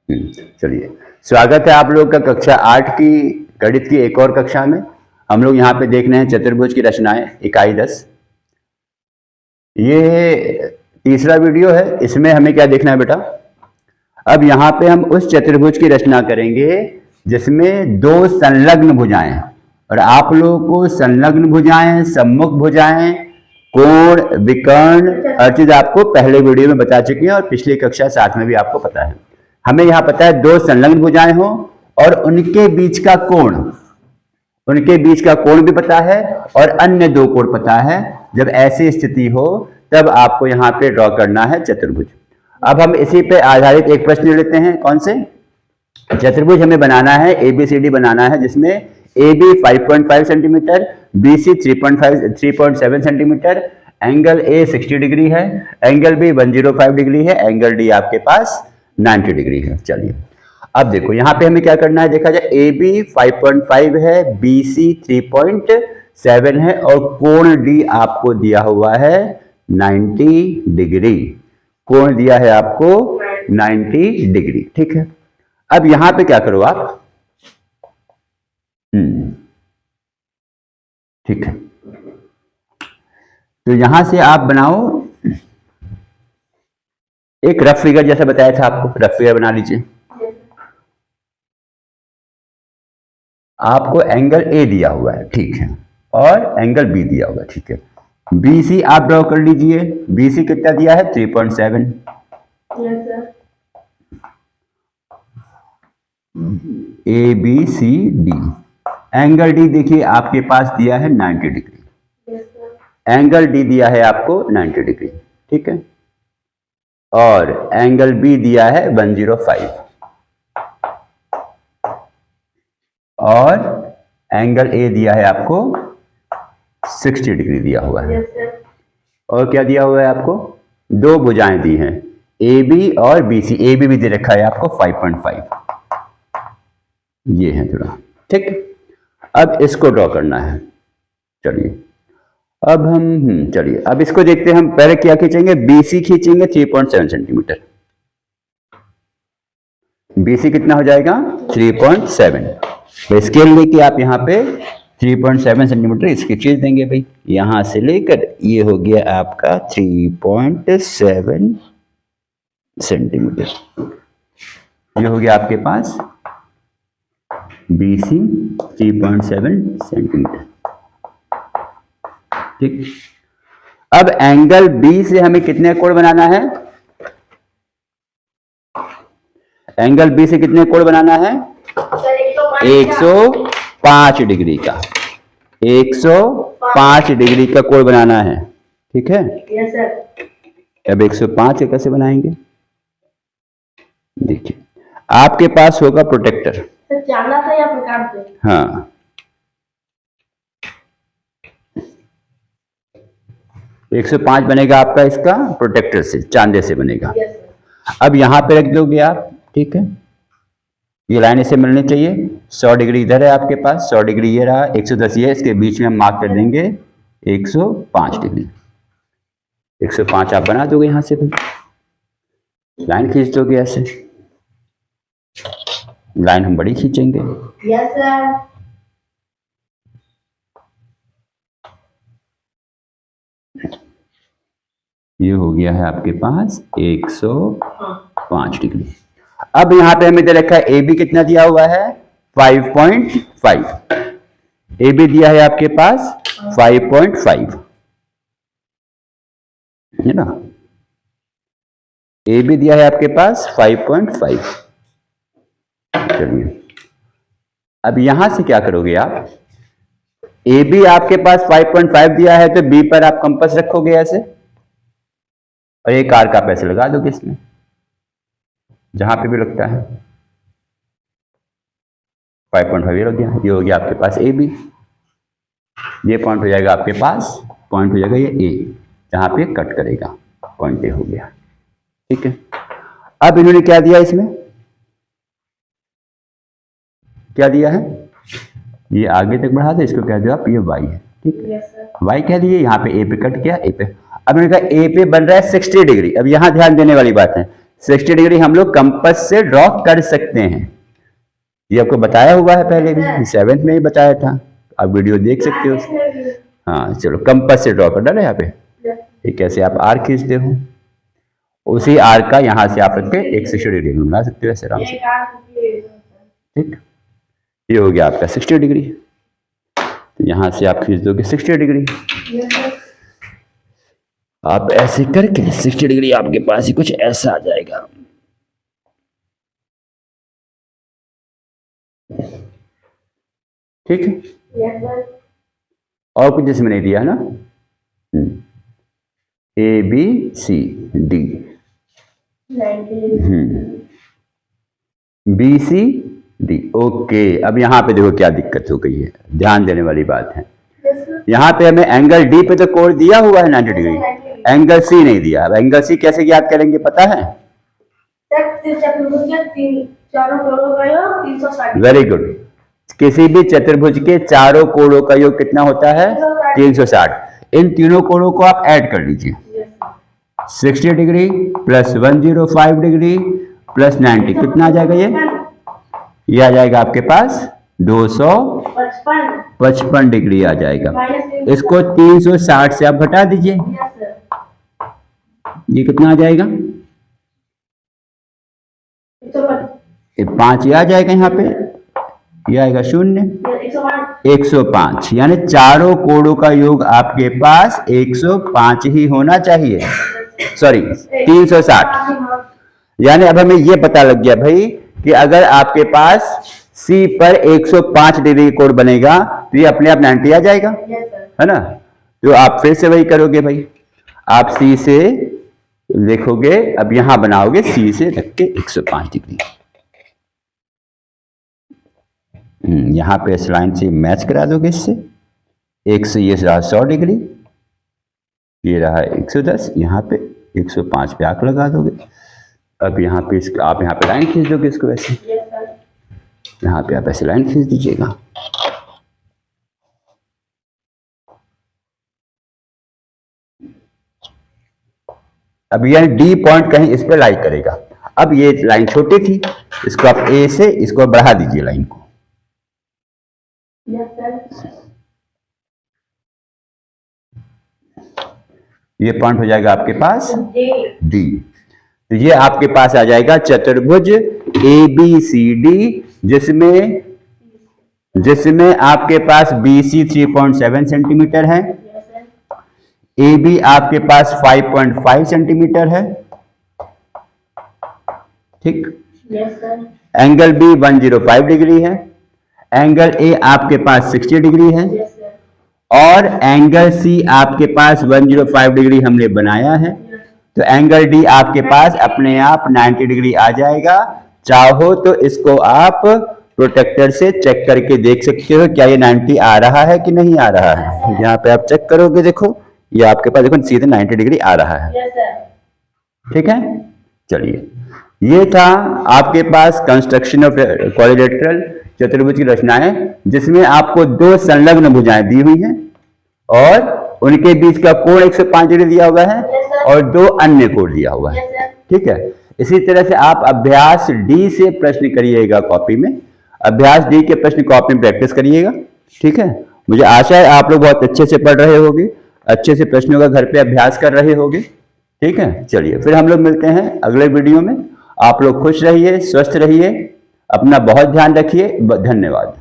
चलिए, स्वागत है आप लोग का कक्षा 8 की गणित की एक और कक्षा में। हम लोग यहाँ पे देख रहे हैं चतुर्भुज की रचनाएं, इकाई 10। ये तीसरा वीडियो है। इसमें हमें क्या देखना है बेटा? अब यहाँ पे हम उस चतुर्भुज की रचना करेंगे जिसमें दो संलग्न भुजाएं, और आप लोगों को संलग्न भुजाएं, सम्मुख भुजाएं, कोण, विकर्ण हर चीज आपको पहले वीडियो में बता चुकी है और पिछली कक्षा 7 में भी आपको पता है। हमें यहाँ पता है दो संलग्न भुजाएं हो और उनके बीच का कोण भी पता है और अन्य दो कोण पता है। जब ऐसी स्थिति हो तब आपको यहाँ पे ड्रॉ करना है चतुर्भुज। अब हम इसी पे आधारित एक प्रश्न लेते हैं। कौन से? चतुर्भुज हमें बनाना है, ABCD बनाना है, जिसमें AB 5.5 centimetre, BC 3.7 centimetre, angle A 60 degree है, एंगल B 105 डिग्री है, एंगल D आपके पास 90 डिग्री है। चलिए अब देखो यहाँ पे हमें क्या करना है। देखा जाए AB 5.5 है, BC 3.7 है और कोण D आपको दिया हुआ है 90 डिग्री। कोण दिया है आपको 90 डिग्री, ठीक है। अब यहां पे क्या करो आप? ठीक है, तो यहां से आप बनाओ एक रफ फिगर, जैसा बताया था आपको। रफ फिगर बना लीजिए। आपको एंगल A दिया हुआ है, ठीक है, और एंगल B दिया हुआ है, ठीक है। BC आप ड्रॉ कर लीजिए। BC कितना दिया है? 3.7। ABCD। एंगल D देखिए आपके पास दिया है 90 डिग्री। एंगल D दिया है आपको 90 डिग्री, ठीक है, और एंगल B दिया है 105 और एंगल A दिया है आपको 60 डिग्री दिया हुआ है। और क्या दिया हुआ है आपको? दो भुजाएं दी हैं, AB और BC। AB भी दे रखा है आपको 5.5, ये है थोड़ा, ठीक। अब इसको ड्रॉ करना है। चलिए अब हम चलिए अब इसको देखते हैं। हम पहले क्या खींचेंगे? BC खींचेंगे 3.7 सेंटीमीटर। BC कितना हो जाएगा? 3.7। स्केल लेके आप यहाँ पे 3.7 सेंटीमीटर इसकी खींच देंगे भाई। यहां से लेकर ये हो गया आपका 3.7 सेंटीमीटर। ये हो गया आपके पास BC 3.7 सेंटीमीटर, ठीक। अब एंगल B से हमें कितने कोण बनाना है? एंगल B से कितने कोण बनाना है? 105 डिग्री का। 105 डिग्री का कोण बनाना है, ठीक है। Yes sir. अब 105 कैसे बनाएंगे? देखिए आपके पास होगा प्रोटेक्टर। चांदा से या प्रकार से? हाँ, तो 105 बनेगा आपका इसका प्रोटेक्टर से, चांदे से बनेगा। अब यहां पे रख दोगे आप, ठीक है। ये लाइन इसे मिलनी चाहिए। 100 डिग्री इधर है आपके पास, 100 डिग्री ये रहा, 110 ये है, इसके बीच में हम मार्क कर देंगे 105 डिग्री। 105 आप बना दोगे यहां से भी, लाइन खींच दोगे ऐसे। लाइन हम बड़ी खींचेंगे। Yes sir. ये हो गया है आपके पास 105 डिग्री। अब यहां पे हमें दे रखा है AB कितना दिया हुआ है? 5.5। AB दिया है आपके पास 5.5, है ना। AB दिया है आपके पास 5.5। चलिए अब यहां से क्या करोगे आप? AB आपके पास 5.5 दिया है तो B पर आप कंपास रखोगे ऐसे, और एक कार का पैसे लगा दोगे इसमें, जहां पे भी लगता है। 5.5 ये लग गया। ये हो गया आपके पास AB। ये पॉइंट हो जाएगा आपके पास, पॉइंट हो जाएगा ये A, जहां पे कट करेगा, पॉइंट A हो गया, ठीक है। अब इन्होंने क्या दिया? इसमें क्या दिया है? ये आगे तक बढ़ा दो, इसको कह दो आप ये Y है, ठीक है। Y कह दिए, यहाँ पे A पे कट किया, A पे। अब मैंने कहा A पे बन रहा है 60 डिग्री। अब यहां ध्यान देने वाली बात है, 60 डिग्री हम लोग कंपास से ड्रॉ कर सकते हैं। ये आपको बताया हुआ है पहले भी, 7th में ही बताया था, आप वीडियो देख सकते हो। हाँ चलो, कंपास से ड्रॉ कर डाला यहाँ पे। ठीक, कैसे आप आर खींचते हो, उसी आर का यहाँ से आप रख के एक 60 डिग्री बना सकते हो ऐसे आराम से। ठीक, ये हो गया आपका 60 डिग्री। तो यहाँ से आप खींच दोगे 60 डिग्री। आप ऐसे करके 60 डिग्री आपके पास ही कुछ ऐसा आ जाएगा। ठीक है, और कुछ इसमें नहीं दिया है ना। A B C D, B C D. Okay, अब यहाँ पे देखो क्या दिक्कत हो गई है, ध्यान देने वाली बात है। यहाँ पे हमें एंगल डी पे तो कोण दिया हुआ है 90 डिग्री, एंगल सी नहीं दिया। अब एंगल सी कैसे ज्ञात करेंगे पता है? Very good. किसी भी चतुर्भुज के चारों कोणों का योग कितना होता है? 360। इन तीनों कोणों को आप ऐड कर लीजिए। 60 डिग्री प्लस 105 डिग्री प्लस 90 कितना आ जाएगा? ये आ जाएगा आपके पास 255 डिग्री आ जाएगा। इसको 360 से आप घटा दीजिए, ये कितना आ जाएगा? 5 आ जाएगा यहाँ पे, ये आएगा 0, 105। यानी चारों कोणों का योग आपके पास 105 ही होना चाहिए, सॉरी 360। यानी अब हमें ये पता लग गया भाई कि अगर आपके पास सी पर 105 डिग्री कोण बनेगा तो ये अपने आप 90 आ जाएगा, है ना। तो आप फिर से वही करोगे भाई, आप सी से देखोगे, अब यहां बनाओगे सी से रख के 105 डिग्री, यहां पे इस लाइन से मैच करा दोगे इससे। एक से ये रहा 100 डिग्री, ये रहा 110, यहाँ पे 105 पे आंक लगा दोगे। अब यहाँ पे आप यहाँ पे लाइन खींच दोगे इसको ऐसे, यहाँ पे आप ऐसे लाइन खींच दीजिएगा। अब ये डी पॉइंट कहीं इस पे लाई करेगा। अब ये लाइन छोटी थी, इसको आप ए से इसको बढ़ा दीजिए लाइन को। ये पॉइंट हो जाएगा आपके पास डी। तो ये आपके पास आ जाएगा चतुर्भुज ए बी सी डी, जिसमें आपके पास बी सी 3.7 सेंटीमीटर है, ए बी आपके पास 5.5 सेंटीमीटर है। ठीक, एंगल बी 105 डिग्री है, एंगल ए आपके पास 60 डिग्री है, और एंगल सी आपके पास 105 डिग्री हमने बनाया है। तो एंगल डी आपके पास अपने आप 90 डिग्री आ जाएगा। चाहो तो इसको आप प्रोटेक्टर से चेक करके देख सकते हो क्या ये 90 आ रहा है कि नहीं आ रहा है। यहाँ पे आप चेक करोगे, देखो ये आपके पास देखो सीधे 90 डिग्री आ रहा है। ठीक है, चलिए ये था आपके पास कंस्ट्रक्शन ऑफ क्वाड्रिलेटरल चतुर्भुज की रचनाएं, जिसमें आपको दो संलग्न भुजाएं दी हुई हैं और उनके बीच का कोण 105 डिग्री दिया हुआ है और दो अन्य कोण दिया हुआ है। ठीक है, इसी तरह से आप अभ्यास डी से प्रश्न करिएगा कॉपी में, अभ्यास डी के प्रश्न कॉपी में प्रैक्टिस करिएगा। ठीक है, मुझे आशा है आप लोग बहुत अच्छे से पढ़ रहे होंगे, अच्छे से प्रश्नों का घर पे अभ्यास कर रहे होंगे। ठीक है, चलिए फिर हम लोग मिलते हैं अगले वीडियो में। आप लोग खुश रहिए, स्वस्थ रहिए, अपना बहुत ध्यान रखिए। धन्यवाद।